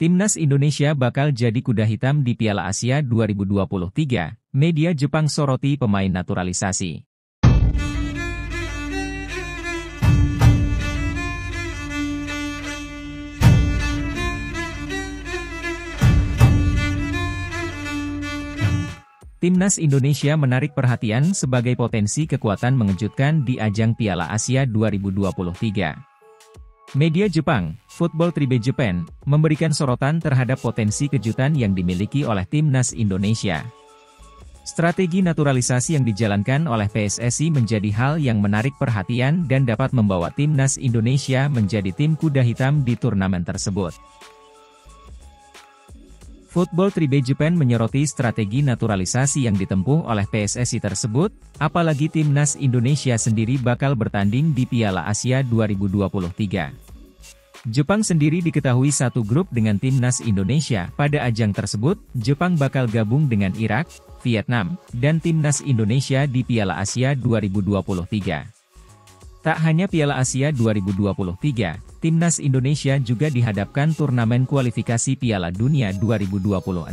Timnas Indonesia bakal jadi kuda hitam di Piala Asia 2023, media Jepang soroti pemain naturalisasi. Timnas Indonesia menarik perhatian sebagai potensi kekuatan mengejutkan di ajang Piala Asia 2023. Media Jepang, Football Tribune Japan, memberikan sorotan terhadap potensi kejutan yang dimiliki oleh Timnas Indonesia. Strategi naturalisasi yang dijalankan oleh PSSI menjadi hal yang menarik perhatian dan dapat membawa Timnas Indonesia menjadi tim kuda hitam di turnamen tersebut. Football Tribune Japan menyoroti strategi naturalisasi yang ditempuh oleh PSSI tersebut, apalagi Timnas Indonesia sendiri bakal bertanding di Piala Asia 2023. Jepang sendiri diketahui satu grup dengan Timnas Indonesia. Pada ajang tersebut, Jepang bakal gabung dengan Irak, Vietnam, dan Timnas Indonesia di Piala Asia 2023. Tak hanya Piala Asia 2023, Timnas Indonesia juga dihadapkan turnamen kualifikasi Piala Dunia 2026.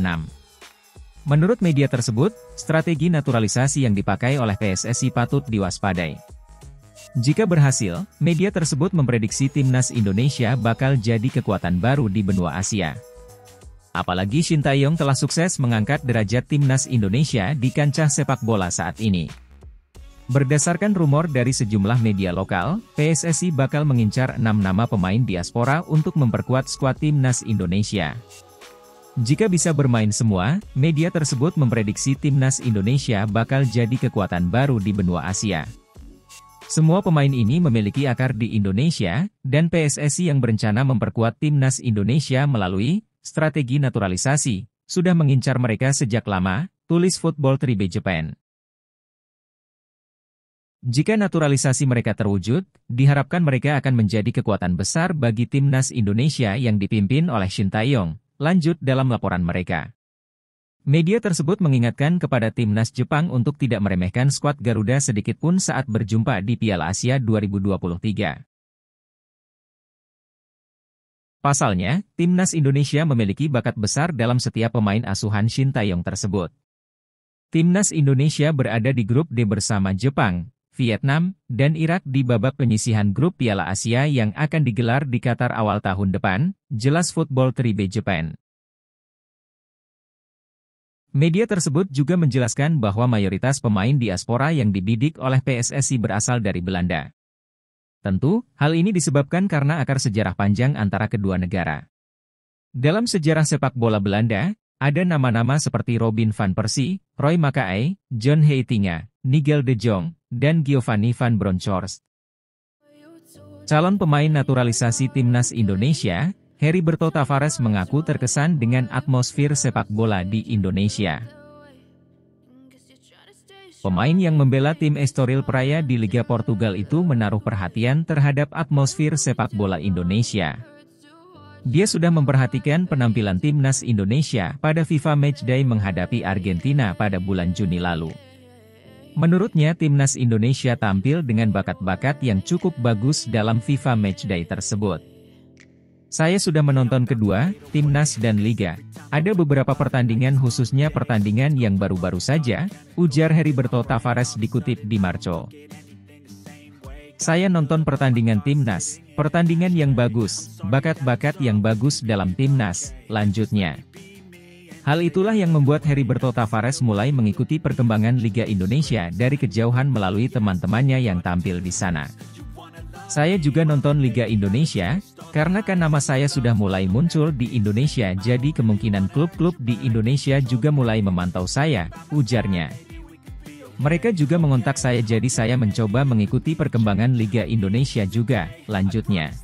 Menurut media tersebut, strategi naturalisasi yang dipakai oleh PSSI patut diwaspadai. Jika berhasil, media tersebut memprediksi Timnas Indonesia bakal jadi kekuatan baru di benua Asia. Apalagi Shin Tae-yong telah sukses mengangkat derajat Timnas Indonesia di kancah sepak bola saat ini. Berdasarkan rumor dari sejumlah media lokal, PSSI bakal mengincar 6 nama pemain diaspora untuk memperkuat skuad Timnas Indonesia. Jika bisa bermain semua, media tersebut memprediksi Timnas Indonesia bakal jadi kekuatan baru di benua Asia. Semua pemain ini memiliki akar di Indonesia, dan PSSI yang berencana memperkuat Timnas Indonesia melalui strategi naturalisasi, sudah mengincar mereka sejak lama, tulis Football Tribune Japan. Jika naturalisasi mereka terwujud, diharapkan mereka akan menjadi kekuatan besar bagi Timnas Indonesia yang dipimpin oleh Shin Tae-yong, lanjut dalam laporan mereka. Media tersebut mengingatkan kepada Timnas Jepang untuk tidak meremehkan skuad Garuda sedikitpun saat berjumpa di Piala Asia 2023. Pasalnya, Timnas Indonesia memiliki bakat besar dalam setiap pemain asuhan Shin Tae-yong tersebut. Timnas Indonesia berada di grup D bersama Jepang, Vietnam, dan Irak di babak penyisihan grup Piala Asia yang akan digelar di Qatar awal tahun depan, jelas Football Tribune Japan. Media tersebut juga menjelaskan bahwa mayoritas pemain diaspora yang dibidik oleh PSSI berasal dari Belanda. Tentu, hal ini disebabkan karena akar sejarah panjang antara kedua negara. Dalam sejarah sepak bola Belanda, ada nama-nama seperti Robin van Persie, Roy Makaay, John Heitinga, Nigel de Jong, dan Giovanni van Bronckhorst. Calon pemain naturalisasi Timnas Indonesia, Heriberto Tavares mengaku terkesan dengan atmosfer sepak bola di Indonesia. Pemain yang membela tim Estoril Praia di Liga Portugal itu menaruh perhatian terhadap atmosfer sepak bola Indonesia. Dia sudah memperhatikan penampilan Timnas Indonesia pada FIFA Matchday menghadapi Argentina pada bulan Juni lalu. Menurutnya Timnas Indonesia tampil dengan bakat-bakat yang cukup bagus dalam FIFA Matchday tersebut. Saya sudah menonton kedua, Timnas dan Liga. Ada beberapa pertandingan khususnya pertandingan yang baru-baru saja, ujar Heriberto Tavares dikutip di Marco. Saya nonton pertandingan Timnas, pertandingan yang bagus, bakat-bakat yang bagus dalam Timnas, lanjutnya. Hal itulah yang membuat Heriberto Tavares mulai mengikuti perkembangan Liga Indonesia dari kejauhan melalui teman-temannya yang tampil di sana. Saya juga nonton Liga Indonesia, karena kan nama saya sudah mulai muncul di Indonesia jadi kemungkinan klub-klub di Indonesia juga mulai memantau saya, ujarnya. Mereka juga mengontak saya jadi saya mencoba mengikuti perkembangan Liga Indonesia juga, lanjutnya.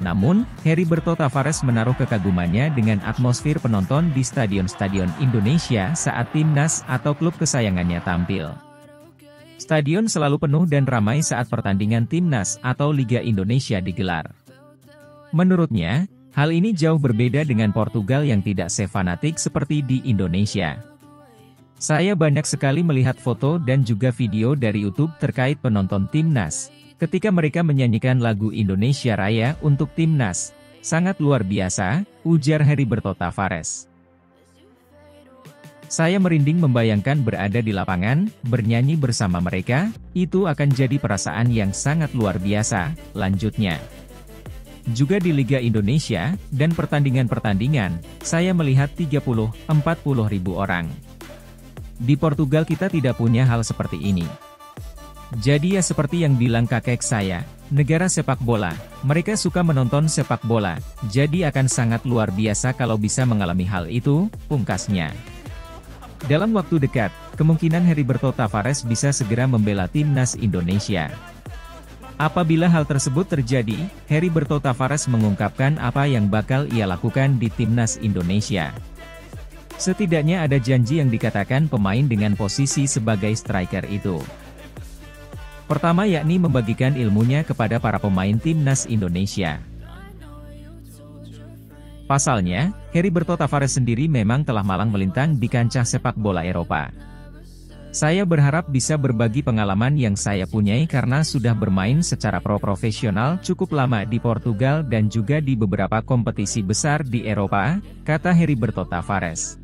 Namun, Heriberto Tavares menaruh kekagumannya dengan atmosfer penonton di stadion-stadion Indonesia saat Timnas atau klub kesayangannya tampil. Stadion selalu penuh dan ramai saat pertandingan Timnas atau Liga Indonesia digelar. Menurutnya, hal ini jauh berbeda dengan Portugal yang tidak sefanatik seperti di Indonesia. Saya banyak sekali melihat foto dan juga video dari YouTube terkait penonton Timnas, ketika mereka menyanyikan lagu Indonesia Raya untuk Timnas, Sangat luar biasa, ujar Heriberto Tavares. Saya merinding membayangkan berada di lapangan, bernyanyi bersama mereka, itu akan jadi perasaan yang sangat luar biasa, lanjutnya. Juga di Liga Indonesia, dan pertandingan-pertandingan, saya melihat 30-40 ribu orang. Di Portugal kita tidak punya hal seperti ini. Jadi ya seperti yang bilang kakek saya, negara sepak bola, mereka suka menonton sepak bola, jadi akan sangat luar biasa kalau bisa mengalami hal itu, pungkasnya. Dalam waktu dekat, kemungkinan Heriberto Tavares bisa segera membela timnas Indonesia. Apabila hal tersebut terjadi, Heriberto Tavares mengungkapkan apa yang bakal ia lakukan di timnas Indonesia. Setidaknya ada janji yang dikatakan pemain dengan posisi sebagai striker itu. Pertama yakni membagikan ilmunya kepada para pemain timnas Indonesia. Pasalnya, Heriberto Tavares sendiri memang telah malang melintang di kancah sepak bola Eropa. Saya berharap bisa berbagi pengalaman yang saya punyai karena sudah bermain secara profesional cukup lama di Portugal dan juga di beberapa kompetisi besar di Eropa, kata Heriberto Tavares.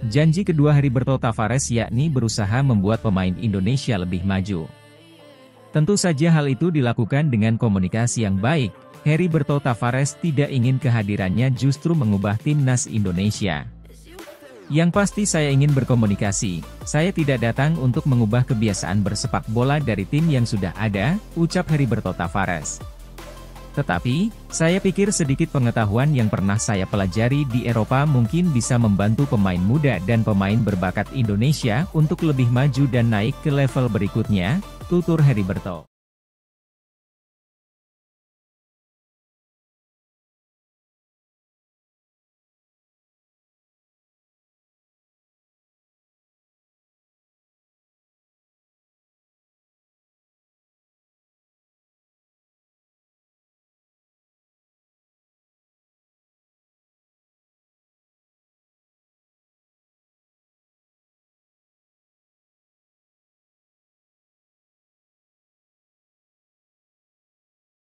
Janji kedua Heriberto Tavares yakni berusaha membuat pemain Indonesia lebih maju. Tentu saja hal itu dilakukan dengan komunikasi yang baik. Heriberto Tavares tidak ingin kehadirannya justru mengubah timnas Indonesia. Yang pasti saya ingin berkomunikasi, saya tidak datang untuk mengubah kebiasaan bersepak bola dari tim yang sudah ada, ucap Heriberto Tavares. Tetapi, saya pikir sedikit pengetahuan yang pernah saya pelajari di Eropa mungkin bisa membantu pemain muda dan pemain berbakat Indonesia untuk lebih maju dan naik ke level berikutnya, tutur Heriberto.